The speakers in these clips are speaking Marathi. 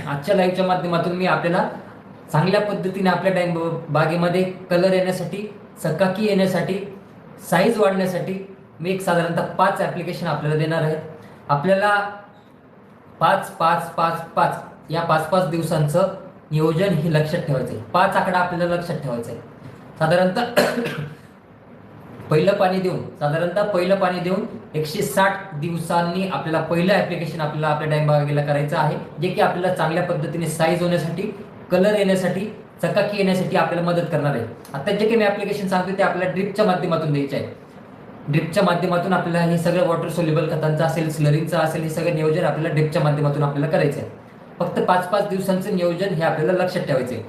आजच्या लाईव्हच्या माध्यमातून मी आपल्याला चांगल्या पद्धतीने आपल्या डाळिंब बागेमध्ये कलर येण्यासाठी, चकाकी येण्यासाठी, साईज वाढण्यासाठी मी एक साधारणतः 5 ॲप्लिकेशन आपल्याला देणार आहे. आपल्याला 5-5-5-5 या 5-5 दिवसांचं नियोजन हे लक्षात ठेवायचं आहे. 5 आकडा आपल्याला लक्षात ठेवायचा आहे. साधारणतः पहिलं पाणी देऊन 160 दिवसांनी आपल्याला पहिलं ॲप्लिकेशन आपल्या डाळिंब बागेला करायचं आहे, जे की आपल्याला चांगल्या पद्धतीने साईज होण्यासाठी, कलर येण्यासाठी, चकाकी येण्यासाठी आपल्याला मदत करणार आहे. आता जे काही मी ॲप्लिकेशन सांगतो ते आपल्याला ड्रिपच्या माध्यमातून द्यायचे आहे. ड्रिपच्या माध्यमातून आपल्याला हे सगळं वॉटर सोल्युबल खतांचं असेल, स्लरीचं असेल, हे सगळं नियोजन आपल्याला ड्रिपच्या माध्यमातून आपल्याला करायचं आहे. फक्त 5-5 दिवसांचं नियोजन हे आपल्याला लक्षात ठेवायचं आहे.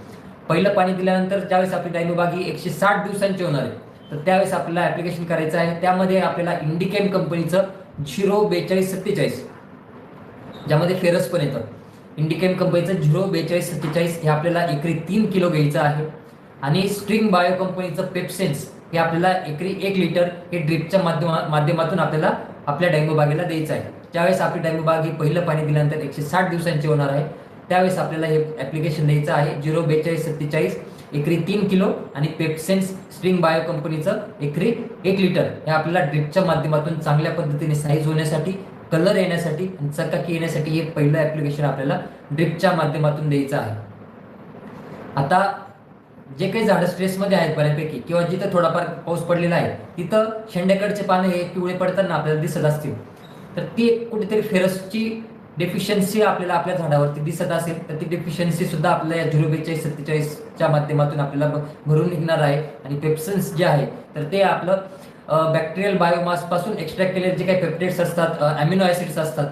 पहिलं पाणी दिल्यानंतर ज्यावेळेस आपली डाळिंब बाग ही 160 दिवसांची होणार आहे, तर त्यावेळेस आपल्याला ॲप्लिकेशन करायचं आहे. त्यामध्ये आपल्याला इंडिकेम कंपनीचं 04247, ज्यामध्ये फेरस पण येतं. इंडिकेम कंपनीचं 04247 हे आपल्याला एकरी 3 किलो घ्यायचं आहे. आणि स्ट्रिंग बायो कंपनीचं पेप्सेन्स हे आपल्याला एकरी 1 लिटर हे ड्रिपच्या माध्यमातून आपल्याला आपल्या डाळिंब बागेला द्यायचं आहे. त्यावेळेस आपली डाळिंब बाग ही पहिलं पाणी दिल्यानंतर 160 दिवसांची होणार आहे. त्यावेळेस आपल्याला हे ॲप्लिकेशन द्यायचं आहे. 04247 एकरी 3 किलो आणि पेप्सेन्स स्ट्रिंग बायो कंपनीचं एकरी 1 लिटर हे आपल्याला ड्रिपच्या माध्यमातून चांगल्या पद्धतीने साईज होण्यासाठी, कलर येण्यासाठी आणि चकाकी येण्यासाठी हे पहिलं ॲप्लिकेशन आपल्याला ड्रिपच्या माध्यमातून द्यायचं आहे. आता जे काही झाडं स्ट्रेसमध्ये आहेत बऱ्यापैकी, किंवा जिथं थोडाफार पाऊस पडलेला आहे तिथं शेंड्याकडचे पानं हे पिवळे पडताना आपल्याला दिसत असतील, तर ती कुठेतरी फेरसची डेफिशियन्सी आपल्याला आपल्या झाडावरती दिसत असेल, तर ती डेफिशियन्सी सुद्धा आपल्याला या 04247च्या माध्यमातून आपल्याला भरून निघणार आहे. आणि पेप्सेन्स जे आहे तर ते आपलं बॅक्टेरियल बायोमास पासून एक्स्ट्रॅक्ट केलेले जे काही पेप्टाइड्स असतात, अमिनो ॲसिड्स असतात,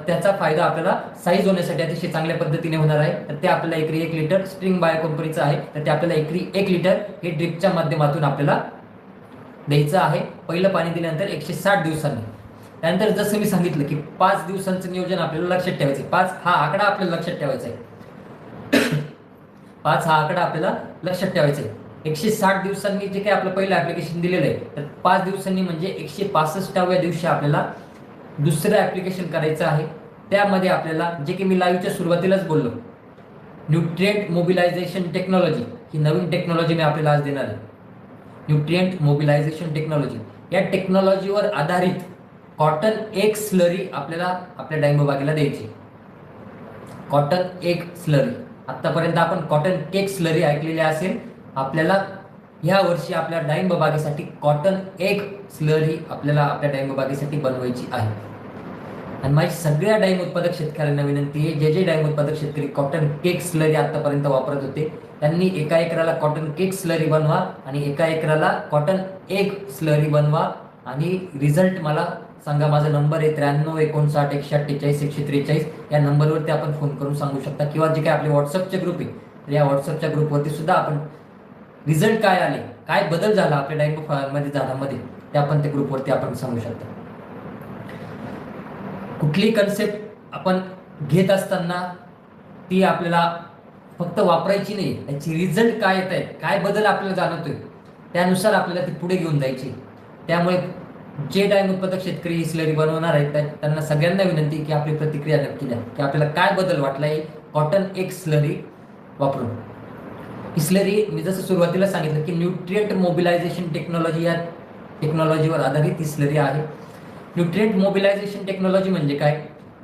त्याचा फायदा आपल्याला साईज होण्यासाठी अतिशय चांगल्या पद्धतीने होणार आहे. तर ते आपल्याला एकरी 1 लिटर स्ट्रिंग बायो कंपनीचं आहे, तर ते आपल्याला एकरी 1 लिटर हे ड्रिपच्या माध्यमातून आपल्याला द्यायचं आहे. पहिलं पाणी दिल्यानंतर 160 दिवसांनी. त्यानंतर जसं मी सांगितलं की 5 दिवसांचं नियोजन आपल्याला लक्षात ठेवायचं आहे. 5 हा आकडा आपल्याला लक्षात ठेवायचा आहे. 5 हा आकडा आपल्याला लक्षात ठेवायचा आहे. 160 दिवसांनी जे काही आपलं पहिलं ॲप्लिकेशन दिलेलं आहे, तर 5 दिवसांनी म्हणजे 165व्या दिवशी आपल्याला दुसरं ॲप्लिकेशन करायचं आहे. त्यामध्ये आपल्याला जे की मी लाईव्हच्या सुरुवातीलाच बोललो, न्यूट्रिएंट मोबिलायझेशन टेक्नॉलॉजी ही नवीन टेक्नॉलॉजी मी आपल्याला आज देणार आहे. न्यूट्रिएंट मोबिलायझेशन टेक्नॉलॉजी, या टेक्नॉलॉजीवर आधारित कॉटन एक स्लरी आपल्याला आपल्या डाळिंब बागेला द्यायची. कॉटन एक स्लरी, आतापर्यंत आपण कॉटन केक स्लरी ऐकलेली असेल. आपल्याला ह्या वर्षी आपल्या डाळिंब बागेसाठी कॉटन एक स्लरी आपल्याला आपल्या डाळिंब बागेसाठी बनवायची आहे. आणि माझी सगळ्या डाळिंब उत्पादक शेतकऱ्यांना विनंती आहे, जे डाळिंब उत्पादक शेतकरी कॉटन केक स्लरी आतापर्यंत वापरत होते, त्यांनी एका एकराला कॉटन केक स्लरी बनवा आणि एका एकराला कॉटन एक स्लरी बनवा आणि रिझल्ट मला सांगा. माझा नंबर आहे 935961484143. या नंबरवरती आपण फोन करून सांगू शकता, किंवा जे काही आपले व्हॉट्सअपचे ग्रुप आहे, तर या व्हॉट्सअपच्या ग्रुपवरती सुद्धा आपण रिझल्ट काय आले, काय बदल झाला आपल्या डाळिंब मध्ये झाडामध्ये, ते आपण त्या ग्रुपवरती आपण सांगू शकता. कुठली कन्सेप्ट आपण घेत असताना ती आपल्याला फक्त वापरायची नाही, त्याची रिझल्ट काय येत आहे, काय बदल आपल्याला जाणवतोय, त्यानुसार आपल्याला ती पुढे घेऊन जायची. त्यामुळे जे डाळिंब उत्पादक शेतकरी ही स्लरी बनवणार आहेत त्यांना सगळ्यांना विनंती की आपली प्रतिक्रिया नक्की द्या की आपल्याला काय बदल वाटला आहे कॉटन एक स्लरी वापरून. ही स्लरी मी जसं सुरुवातीला सांगितलं की न्यूट्रिएंट मोबिलायझेशन टेक्नॉलॉजी, या टेक्नॉलॉजीवर आधारित ही स्लरी आहे. न्यूट्रिएंट मोबिलायझेशन टेक्नॉलॉजी म्हणजे काय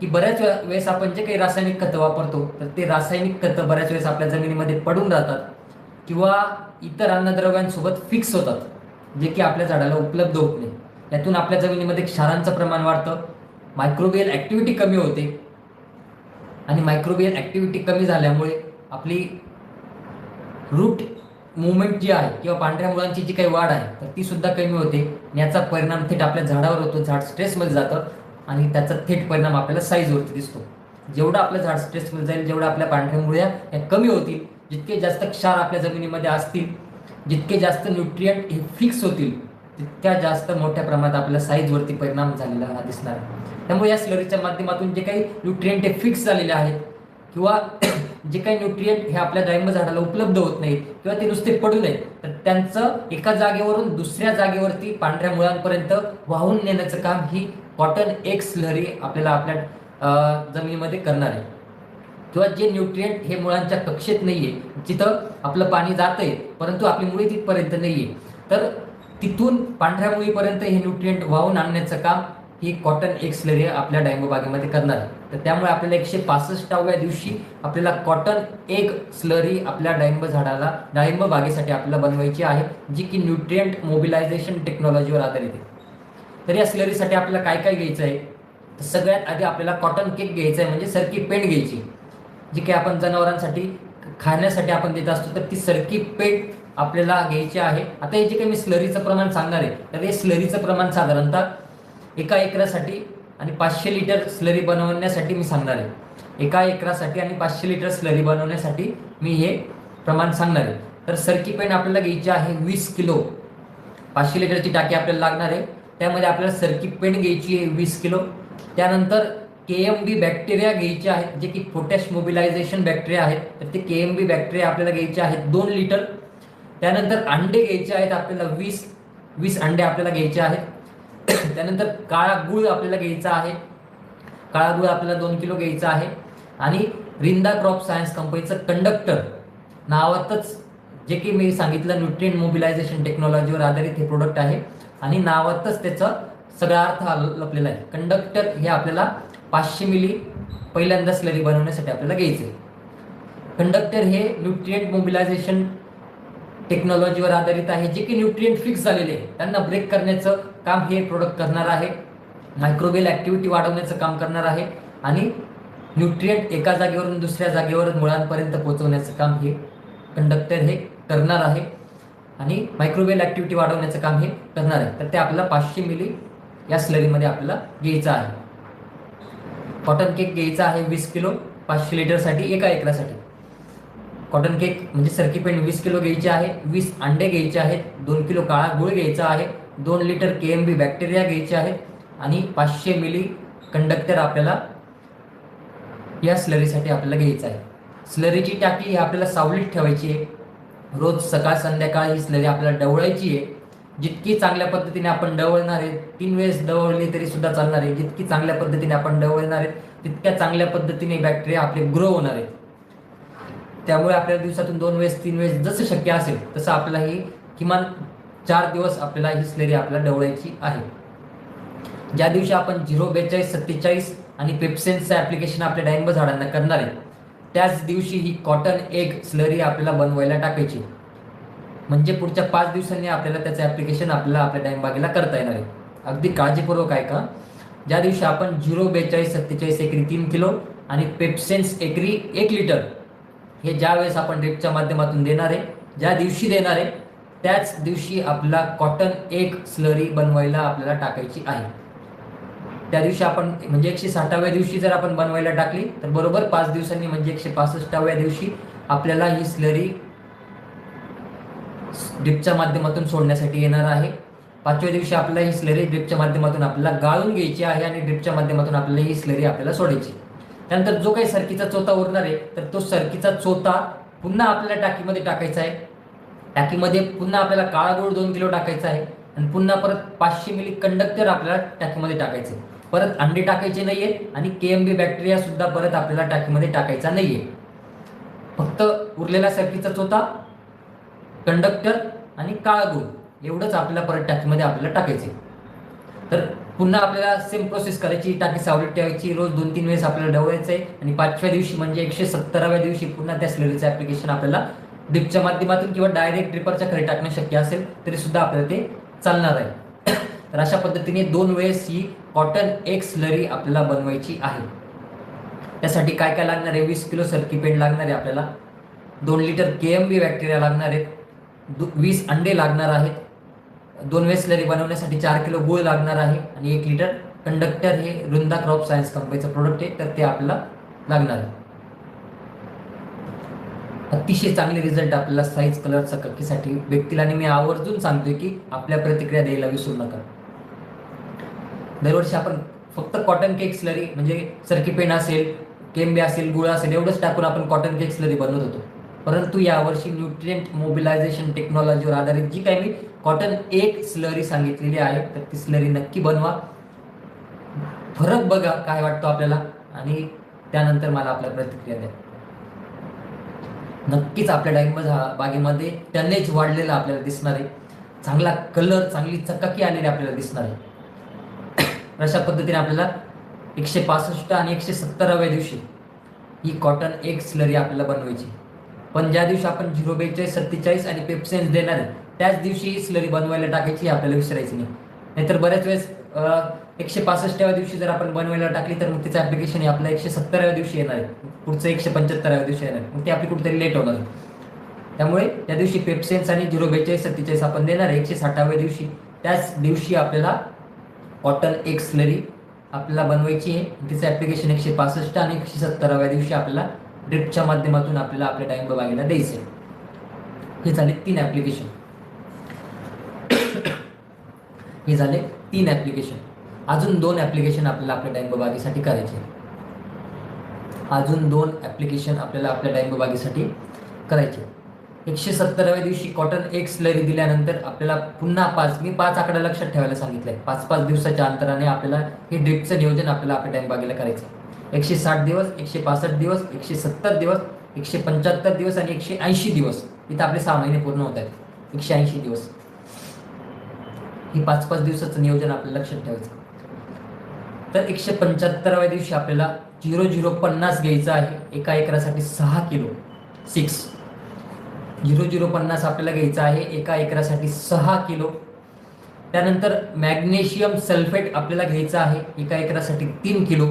की बऱ्याच वेळेस आपण जे काही रासायनिक खतं वापरतो, तर ते रासायनिक खतं बऱ्याच वेळेस आपल्या जमिनीमध्ये पडून राहतात किंवा इतर अन्नद्रव्यांसोबत फिक्स होतात, जे की आपल्या झाडाला उपलब्ध होत नाही. यातून आपल्या जमिनीमध्ये क्षारांचं प्रमाण वाढतं, मायक्रोबियल ॲक्टिव्हिटी कमी होते आणि मायक्रोबियल ॲक्टिव्हिटी कमी झाल्यामुळे आपली रूट मुवमेंट जी आहे किंवा पांढऱ्या मुळांची जी काही वाढ आहे, तर ती सुद्धा कमी होते. याचा परिणाम थेट आपल्या झाडावर होतो, झाड स्ट्रेसमध्ये जातं आणि त्याचा थेट परिणाम आपल्याला साईजवरती दिसतो. जेवढं आपलं झाड स्ट्रेसमध्ये जाईल, जेवढं आपल्या पांढऱ्या मुळ्या या कमी होतील, जितके जास्त क्षार आपल्या जमिनीमध्ये असतील, जितके जास्त न्यूट्रिएंट हे फिक्स होतील, तितक्या जास्त मोठ्या प्रमाणात आपल्या साईजवरती परिणाम झालेला दिसणार. त्यामुळे या स्लरीच्या माध्यमातून जे काही न्यूट्रिएंट हे फिक्स झालेले आहेत किंवा जे काही न्यूट्रिएंट हे आपल्या डाळिंब झाडाला उपलब्ध होत नाहीत किंवा ते नुसते पडू नयेत, तर त्यांचं एका जागेवरून दुसऱ्या जागेवरती पांढऱ्या मुळांपर्यंत वाहून नेण्याचं काम ही कॉटन एक स्लरी आपल्याला आपल्या जमिनीमध्ये करणार आहे. किंवा जे न्यूट्रिएंट हे मुळांच्या कक्षेत नाहीये, जिथं आपलं पाणी जातंय परंतु आपली मुळे तिथपर्यंत नाहीये, तर तिथून पांढऱ्या मुळीपर्यंत हे न्यूट्रिएंट वाहून आणण्याचं काम ही कॉटन एक स्लरी आपल्या डाळिंब बागेमध्ये करणार आहे. तर त्यामुळे आपल्याला 165व्या दिवशी आपल्याला कॉटन एक स्लरी आपल्या डाळिंब बागेसाठी आपल्याला बनवायची आहे, जी की न्यूट्रिएंट मोबिलायझेशन टेक्नॉलॉजीवर आधारित आहे. तर या स्लरीसाठी आपल्याला काय काय घ्यायचं आहे, तर सगळ्यात आधी आपल्याला कॉटन केक घ्यायचा आहे, म्हणजे सरकी पेंड घ्यायची, जी काही आपण जनावरांसाठी खाण्यासाठी आपण देत असतो, तर ती सरकी पेंड आपल्याला घ्यायची आहे. आता हे जे काही मी स्लरीचं प्रमाण सांगणार आहे, तर हे स्लरीचं प्रमाण साधारणतः 1 एकरासाठी आणि 500 लिटर स्लरी बनवण्यासाठी मी सांगणार आहे. 1 एकरासाठी आणि 500 लिटर स्लरी बनवण्यासाठी मी हे प्रमाण सांगणार आहे. तर सरकी पेंड आपल्याला घ्यायची आहे 20 किलो. 500 लिटरची टाकी आपल्याला लागणार आहे, त्यामध्ये आपल्याला सरकी पेंड घ्यायची आहे 20 किलो. त्यानंतर KMB बॅक्टेरिया घ्यायचे आहेत, जे की पोटॅश मोबिलायझेशन बॅक्टेरिया आहेत, तर ते KMB बॅक्टेरिया आपल्याला घ्यायचे आहेत 2 लिटर. त्यानंतर अंडे घ्यायचे आहेत आपल्याला 20 अंडे आपल्याला घ्यायचे आहेत. त्यानंतर काळा गुळ आपल्याला घ्यायचा आहे, काळा गुळ आपल्याला 2 किलो घ्यायचा आहे. आणि रिंदा क्रॉप सायन्स कंपनीचं कंडक्टर नावातच, जे की मी सांगितलं न्यूट्रिएंट मोबिलायझेशन टेक्नॉलॉजीवर आधारित हे प्रोडक्ट आहे आणि नावातच त्याचा सगळा अर्थ लपलेला आहे. कंडक्टर हे आपल्याला 500 मिली पहिल्यांदा स्लरी बनवण्यासाठी आपल्याला घ्यायचं आहे. कंडक्टर हे न्यूट्रिएंट मोबिलायझेशन टेक्नॉलॉजीवर आधारित आहे, जे की न्यूट्रिएंट फिक्स झालेले आहे त्यांना ब्रेक करण्याचं काम हे प्रोडक्ट करणार आहे. मायक्रोबियल ऍक्टिव्हिटी वाढवण्याचं काम करणार आहे आणि न्यूट्रिएंट एका जागेवरून दुसऱ्या जागेवर मुळांपर्यंत पोहोचवण्याचं काम हे कंडक्टर हे करणार आहे आणि मायक्रोबियल ऍक्टिव्हिटी वाढवण्याचं काम हे करणार आहे. तर ते आपल्याला 500 मिली या स्लरीमध्ये आपल्याला घ्यायचं आहे. कॉटन केक घ्यायचा आहे 20 किलो 500 लिटरसाठी 1 एकरासाठी. कॉटन केक म्हणजे सरकी पेंड 20 किलो घ्यायची आहे, 20 अंडे घ्यायचे आहेत, 2 किलो काळा गुळ घ्यायचा आहे, 2 लिटर KMB बॅक्टेरिया घ्यायचे आहेत आणि 500 मिली कंडक्टर आपल्याला या स्लरीसाठी आपल्याला घ्यायचं आहे. स्लरीची टाकी ही आपल्याला सावलीत ठेवायची आहे. रोज सकाळ संध्याकाळ ही स्लरी आपल्याला डवळायची आहे. जितकी चांगल्या पद्धतीने आपण डवळणार आहे, 3 वेळेस डवळली तरी सुद्धा चालणार आहे. जितकी चांगल्या पद्धतीने आपण डवळणार आहे, तितक्या चांगल्या पद्धतीने बॅक्टेरिया आपले ग्रो होणार आहेत. त्यामुळे आपल्याला दिवसातून 2 वेळेस 3 वेळेस जसं शक्य असेल तसं आपल्याला ही किमान 4 दिवस आपल्याला ही स्लरी आपल्याला डवळायची आहे. ज्या दिवशी आपण 04247 आणि पेप्सेन्सचं ऍप्लिकेशन आपल्या डाळिंब झाडांना करणार आहे, त्याच दिवशी ही कॉटन एक स्लरी आपल्याला बनवायला टाकायची, म्हणजे पुढच्या 5 दिवसांनी आपल्याला त्याचं ऍप्लिकेशन आपल्याला आपल्या डाळिंब बागेला करता येणार आहे. अगदी काळजीपूर्वक आहे का. ज्या दिवशी आपण 04247 एकरी 3 किलो आणि पेप्सेन्स एकरी 1 लिटर हे ज्या वेळेस आपण ड्रिपच्या माध्यमातून देणार आहे, ज्या दिवशी देणार आहे त्याच दिवशी आपला कॉटन एक स्लरी बनवायला आपल्याला टाकायची आहे. त्या दिवशी आपण म्हणजे 160व्या दिवशी जर आपण बनवायला टाकली तर बरोबर 5 दिवसांनी म्हणजे 165व्या दिवशी आपल्याला ही स्लरी ड्रिपच्या माध्यमातून सोडण्यासाठी येणार आहे. 5व्या दिवशी आपल्याला ही स्लरी ड्रिपच्या माध्यमातून आपल्याला गाळून घ्यायची आहे आणि ड्रिपच्या माध्यमातून आपल्याला ही स्लरी आपल्याला सोडायची. त्यानंतर जो काही सरकीचा चोथा उरणार आहे, तर तो सरकीचा चोथा पुन्हा आपल्याला टाकीमध्ये टाकायचा आहे. टाकीमध्ये पुन्हा आपल्याला काळा गुळ 2 किलो टाकायचा आहे आणि पुन्हा परत 500 मिली कंडक्टर आपल्याला टाकीमध्ये टाकायचं आहे. परत अंडे टाकायचे नाहीये आणि KMB बॅक्टेरिया सुद्धा परत आपल्याला टाकीमध्ये टाकायचा नाहीये. फक्त उरलेला सरकीचा चोथा, कंडक्टर आणि काळा गुळ एवढंच आपल्याला परत टाकीमध्ये आपल्याला टाकायचे. तर पुन्हा आपल्याला सेम प्रोसेस करायची. टाकी सावलीत ठेवायची, रोज 2-3 वेळेस आपल्याला डवळायचं आहे आणि 5व्या दिवशी म्हणजे 170व्या दिवशी पुन्हा त्या स्लरीचं ऍप्लिकेशन आपल्याला ड्रिपच्या माध्यमातून किंवा डायरेक्ट ड्रिपरच्या खाली टाकणं शक्य असेल तरी सुद्धा आपल्याला ते चालणार आहे. तर अशा पद्धतीने 2 वेळेस ही कॉटन एक स्लरी आपल्याला बनवायची आहे. त्यासाठी काय काय लागणार आहे, 20 किलो सरकी पेंड लागणार आहे आपल्याला, 2 लिटर KMB बॅक्टेरिया लागणार आहेत, 20 अंडे लागणार आहेत, 2 वेळेस स्लरी बनवण्यासाठी 4 किलो गुळ लागणार आहे आणि 1 लिटर कंडक्टर हे वृंदा क्रॉप सायन्स कंपनीचं प्रोडक्ट आहे, तर ते आपल्याला लागणार आहे. अतिशय चांगले रिझल्ट आपल्याला साईज कलर चकाकीसाठी भेटतील आणि मी आवर्जून सांगतोय की आपल्या प्रतिक्रिया द्यायला विसरू नका. दरवर्षी आपण फक्त कॉटन केक स्लरी म्हणजे सरकी पेंड असेल, KMB असेल, गुळ असेल एवढंच टाकून आपण कॉटन केक स्लरी बनवत होतो. परंतु यावर्षी न्यूट्रिएंट मोबिलायझेशन टेक्नॉलॉजीवर आधारित जी काही मी कॉटन एक स्लरी सांगितलेली आहे, तर ती स्लरी नक्की बनवा. फरक बघा काय वाटतो आपल्याला आणि त्यानंतर मला आपल्या प्रतिक्रिया द्या. नक्कीच आपल्या डाळिंब बागेमध्ये टनेज वाढलेला आपल्याला दिसणार आहे, चांगला कलर, चांगली चकाकी आलेली आपल्याला दिसणार आहे. अशा पद्धतीने आपल्याला 165 आणि 170व्या दिवशी ही कॉटन एक स्लरी आपल्याला बनवायची. पण ज्या दिवशी आपण 042, 47 आणि पेप्सेन्स देणार आहे त्याच दिवशी ही स्लरी बनवायला टाकायची, आपल्याला विसरायची नाही. नाहीतर बऱ्याच वेळेस 165व्या दिवशी जर आपण बनवायला टाकली तर मग तिचं ऍप्लिकेशन हे आपल्या 170व्या दिवशी येणार आहे, पुढचं 175व्या दिवशी येणार आहे, मग ती आपली कुठेतरी लेट होणार. त्यामुळे त्या दिवशी पेप्सेन्स आणि 042, 47 आपण देणार आहे 160व्या दिवशी, त्याच दिवशी आपल्याला कॉटन एक स्लरी आपल्याला बनवायची आहे. तिचं ऍप्लिकेशन 165 आणि 170व्या दिवशी आपल्याला ड्रिपच्या माध्यमातून आपल्याला आपल्या डाळिंब बागेला द्यायचे. हे झाले 3 ऍप्लिकेशन. हे झाले 3 ऍप्लिकेशन. अजून 2 ऍप्लिकेशन आपल्याला आपल्या डाळिंब बागेसाठी करायचे. अजून 2 ऍप्लिकेशन आपल्याला आपल्या डाळिंब बागेसाठी करायचे. 170व्या दिवशी कॉटन एक स्लरी दिल्यानंतर आपल्याला पुन्हा 5, मी 5 आकडा लक्षात ठेवायला सांगितलंय. 5-5 दिवसाच्या अंतराने आपल्याला हे ड्रिपचं नियोजन आपल्याला आपल्या डाळिंब बागेला करायचं. 160 दिवस, 165 दिवस, 170 दिवस, 175 दिवस आणि 180 दिवस. इथं आपले 6 महिने पूर्ण होत आहेत. 180 दिवस ही 5-5 दिवसाचं नियोजन आपल्याला लक्षात ठेवायचं. तर 175व्या दिवशी आपल्याला 0050 घ्यायचं आहे. एका एकरासाठी 6 किलो 0050 आपल्याला घ्यायचं आहे एका एकरासाठी 6 किलो. त्यानंतर मॅग्नेशियम सल्फेट आपल्याला घ्यायचं आहे एका एकरासाठी 3 किलो.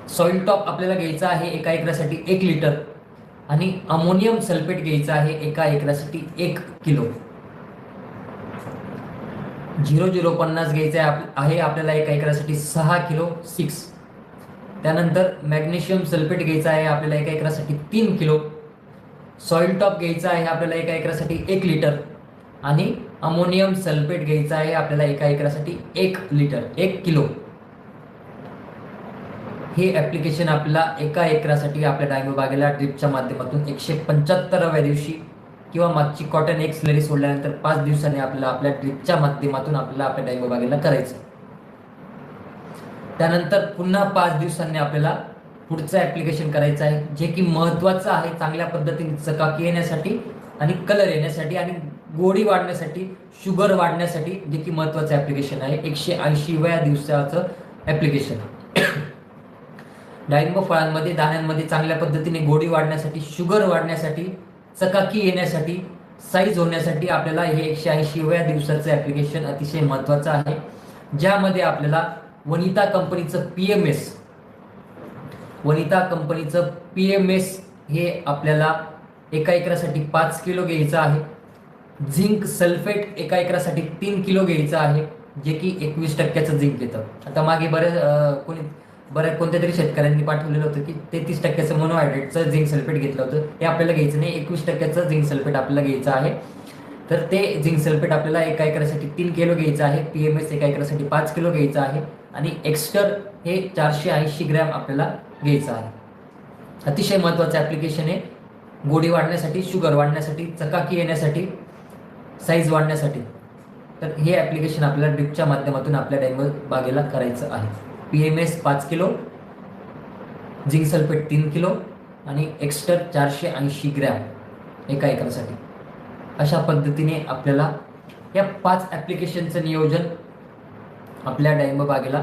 सॉइल टॉप आपल्याला घ्यायचं आहे एका एकरासाठी 1 लिटर आणि अमोनियम सल्फेट घ्यायचं आहे एका एकरासाठी 1 किलो. 0050 घ्यायचं आहे आपल्याला एका एकरासाठी 6 किलो 6. त्यानंतर मॅग्नेशियम सल्फेट घ्यायचं आहे आपल्याला एका एकरासाठी 3 किलो. सॉइल टॉप घ्यायचा आहे आपल्याला एका एकरासाठी 1 लिटर आणि अमोनियम सल्फेट घ्यायचा आहे आपल्याला एका एकरासाठी 1 लिटर 1 किलो. हे ऍप्लिकेशन आपल्याला एका एकरासाठी आपल्या डाळिंब बागेला ड्रिपच्या माध्यमातून 175व्या दिवशी किंवा मागची कॉटन एक स्लरी सोडल्यानंतर 5 दिवसांनी आपल्याला आपल्या ड्रिपच्या माध्यमातून आपल्याला आपल्या डाळिंब बागेला करायचं. त्यानंतर पुन्हा 5 दिवसांनी आपल्याला पुढचं ऍप्लिकेशन करायचं आहे, जे की महत्त्वाचं आहे चांगल्या पद्धतीने चकाकी येण्यासाठी आणि कलर येण्यासाठी आणि गोडी वाढण्यासाठी, शुगर वाढण्यासाठी, जे की महत्त्वाचं ऍप्लिकेशन आहे. 180व्या दिवसाचं ऍप्लिकेशन. डाळिंब फळांमध्ये, दाण्यांमध्ये चांगल्या पद्धतीने गोडी वाढण्यासाठी, शुगर वाढण्यासाठी, चकाकी येण्यासाठी, साईज होण्यासाठी आपल्याला हे 180व्या दिवसाचं ऍप्लिकेशन अतिशय महत्त्वाचं आहे, ज्यामध्ये आपल्याला वनिता कंपनीचं PMS हे आपल्याला एका एकरासाठी 5 किलो घ्यायचं आहे. झिंक सल्फेट एका एकरासाठी 3 किलो घ्यायचं आहे, जे की 21% झिंक येतं. आता मागे कोणत्या तरी शेतकऱ्यांनी पाठवलेलं होतं की 33% मोनोहायड्रेटचं झिंक सल्फेट घेतलं होतं. हे आपल्याला घ्यायचं नाही. 21% झिंक सल्फेट आपल्याला घ्यायचं आहे. तर ते झिंक सल्फेट आपल्याला एका एकरासाठी 3 किलो घ्यायचं आहे. PMS एका एकरासाठी 5 किलो घ्यायचं आहे आणि एक्स्टर हे 480 ग्रॅम आपल्याला घ्यायचं आहे. अतिशय महत्त्वाचं ऍप्लिकेशन आहे गोडी वाढण्यासाठी, शुगर वाढण्यासाठी, चकाकी येण्यासाठी, साईज वाढण्यासाठी. तर हे ऍप्लिकेशन आपल्याला ड्रिपच्या माध्यमातून आपल्या डाळिंब बागेला करायचं आहे. PMS 5 kilo, zinc sulphate 3 kilo आणि एक्स्टर 480 ग्रॅम एका एकरासाठी. अशा पद्धतीने आपल्याला या 5 ऍप्लिकेशनचं नियोजन आपल्या डाळिंब बागेला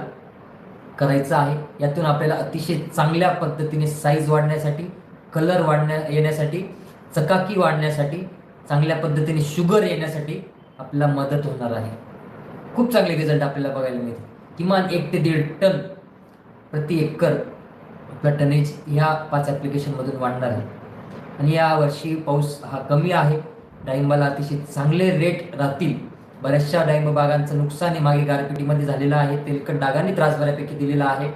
करायचं आहे. यातून आपल्याला अतिशय चांगल्या पद्धतीने साईज वाढण्यासाठी, कलर येण्यासाठी, चकाकी वाढण्यासाठी, चांगल्या पद्धतीने शुगर येण्यासाठी आपल्याला मदत होणार आहे. खूप चांगले रिझल्ट आपल्याला बघायला मिळतील. किमान 1 ते 1.5 टन प्रति एकर आपला टनेज ह्या 5 ऍप्लिकेशनमधून वाढणार आहे. आणि यावर्षी पाऊस हा कमी आहे, डाळिंबाला अतिशय चांगले रेट राहतील. बऱ्याचशा डाळिंब बागांचं नुकसान हे मागे गारपिटीमध्ये झालेलं आहे, तेलकट डागांनी त्रास बऱ्यापैकी दिलेला आहे.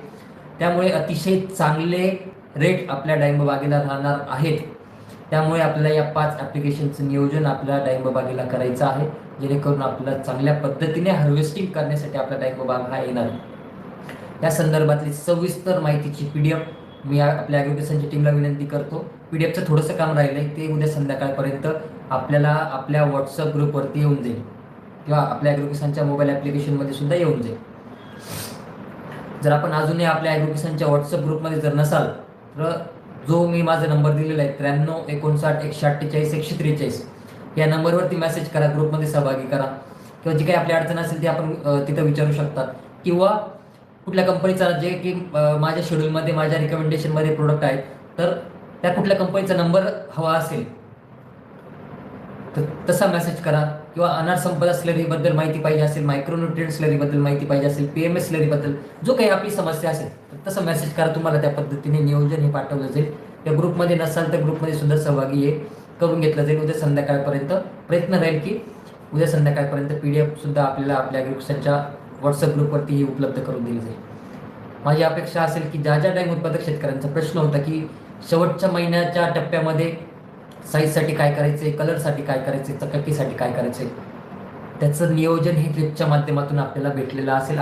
त्यामुळे अतिशय चांगले रेट आपल्या डाळिंब बागेला राहणार आहेत. त्यामुळे आपल्याला या 5 ऍप्लिकेशनचं नियोजन आपल्या डाळिंब बागेला करायचं आहे, जेणेकरून आपल्याला चांगल्या पद्धतीने हार्वेस्टिंग करण्यासाठी आपला डाळिंब बाग हा येणार आहे. या संदर्भातली सविस्तर माहितीची PDF मी आपल्या ॲग्रोकेशनच्या टीमला विनंती करतो. PDFचं थोडंसं काम राहिलं आहे, ते उद्या संध्याकाळपर्यंत आपल्याला आपल्या व्हॉट्सअप ग्रुपवरती येऊन जाईल किंवा आपल्या ॲग्रोकेशनच्या मोबाईल ॲप्लिकेशनमध्ये सुद्धा येऊन जाईल. जर आपण अजूनही आपल्या ॲग्रोकेशनच्या व्हॉट्सअप ग्रुपमध्ये जर नसाल तर जो मी माझा नंबर दिलेला आहे 93 59 148 143 या नंबरवरती मेसेज करा, ग्रुपमध्ये सहभागी करा, किंवा जी काही आपली अडचण असेल ती आपण तिथं विचारू शकतात, किंवा कुठल्या कंपनीचा जे की माझ्या शेड्यूलमध्ये माझ्या रिकमेंडेशनमध्ये प्रोडक्ट आहेत तर त्या कुठल्या कंपनीचा नंबर हवा असेल तर तसा मेसेज करा, किंवा अनार संपदा स्लरीबद्दल माहिती पाहिजे असेल, मायक्रोन्युट्रिएंट स्लरीबद्दल माहिती पाहिजे असेल, पीएमएस स्लरीबद्दल जो काही आपली समस्या असेल तर तसं मेसेज करा, तुम्हाला त्या पद्धतीने नियोजन हे पाठवलं जाईल. त्या ग्रुपमध्ये नसाल तर ग्रुपमध्ये सुद्धा सहभागी हे करून घेतलं जाईल. उद्या संध्याकाळपर्यंत प्रयत्न राहील की उद्या संध्याकाळपर्यंत PDF सुद्धा आपल्याला आपल्या ॲग्रिकल्चरच्या व्हॉट्सअप ग्रुपवरती ही उपलब्ध करून दिली जाईल. माझी अपेक्षा असेल की ज्या डाळिंब उत्पादक शेतकऱ्यांचा प्रश्न होता की शेवटच्या महिन्याच्या टप्प्यामध्ये साईजसाठी काय करायचे, कलरसाठी काय करायचे, चकाकीसाठी काय करायचे, त्याचं नियोजन हे क्लिपच्या माध्यमातून आपल्याला भेटलेलं असेल.